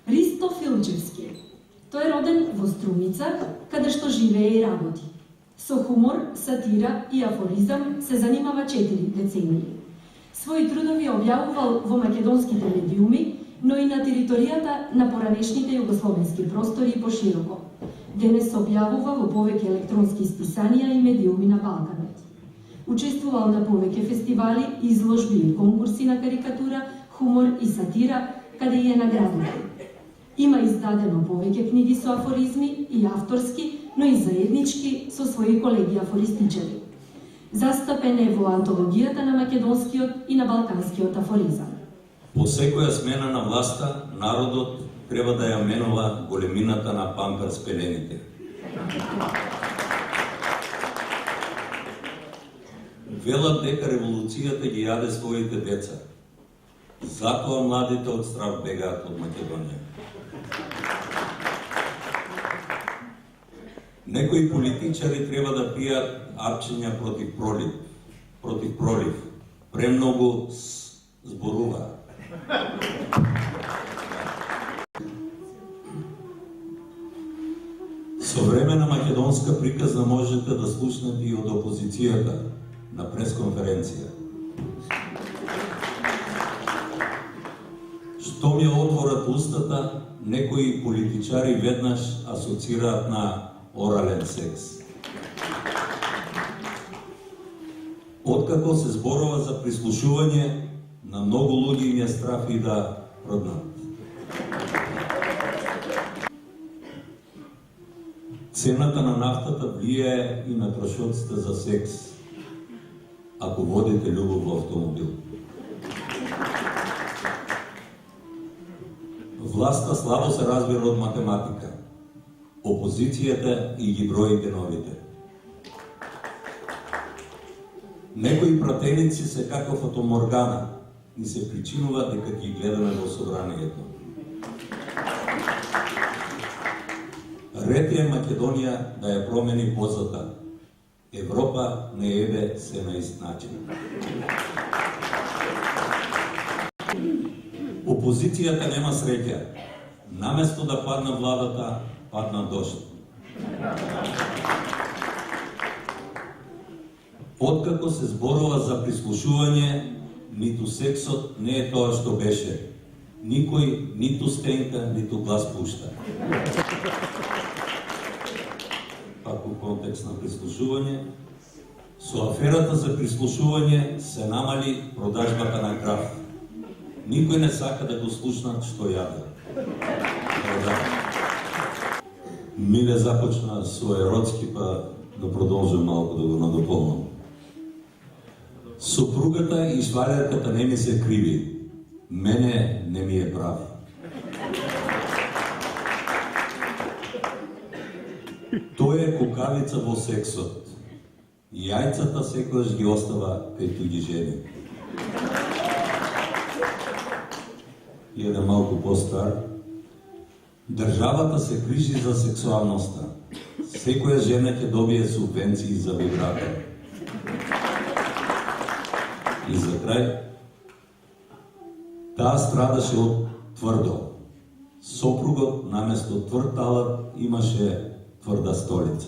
Ристо Филчевски. Тој е роден во Струмица, каде што живее и работи. Со хумор, сатира и афоризам се занимава 4 децении. Своји трудови објавувал во македонските медиуми, но и на територијата на поранешните југословенски простори и пошироко. Денес се објавува во повеќе електронски списанија и медиуми на Балканот. Учествувал на повеќе фестивали, изложби и конкурси на карикатура, хумор и сатира, каде и е награден. Има издадено повеќе книги со афоризми и авторски, но и заеднички со своји колеги афористичари. Застапен е во антологијата на македонскиот и на балканскиот афоризам. По секоја смена на власта, народот треба да ја менува големината на памперс пелените. Велат дека револуцијата ги јаде своите деца. Затоа младите од страх бегаат од Македонија. Некои политичари треба да пијат арчиња против пролив. Премногу зборуваат. Современа македонска приказна можете да слушнете и од опозицијата на пресконференција. Што ми отворат устата, некои политичари веднаш асоцираат на орален секс. Откако се зборува за прислушување, на многу луѓе им е страф и да проднат. Цената на нафтата влијае и на трошоците за секс, ако водите љубов во автомобил. Власта слабо се разбира од математика, опозицијата и ги брои деновите. Некои пратеници се како фатоморгана и се причинува дека ги гледаме во собранието. Ред е Македонија да ја промени позата. Европа не еде се на ист начин. Опозицијата нема среќа. Наместо да падна владата, падна дожд. Откако се зборува за прислушување, ниту сексот не е тоа што беше. Никој ниту стенка, ниту глас пушта. Пак у контекст на прислушување, со аферата за прислушување се намали продажбата на граф. Никој не сака да го слушнат што јаде. Миле започна со еротски, па да продолжам малку да го надополнам. Сопругата и швалерката не ми се криви. Мене не ми е прав. Тој е кукавица во сексот. Јајцата секојаш ги остава кај туѓи жени. И еден малку постар. Државата се грижи за сексуалноста. Секоја жена ќе добие субвенции за вибратор. И за крај, таа страдаше од тврдо. Сопругот наместо тврд алат имаше тврда столица.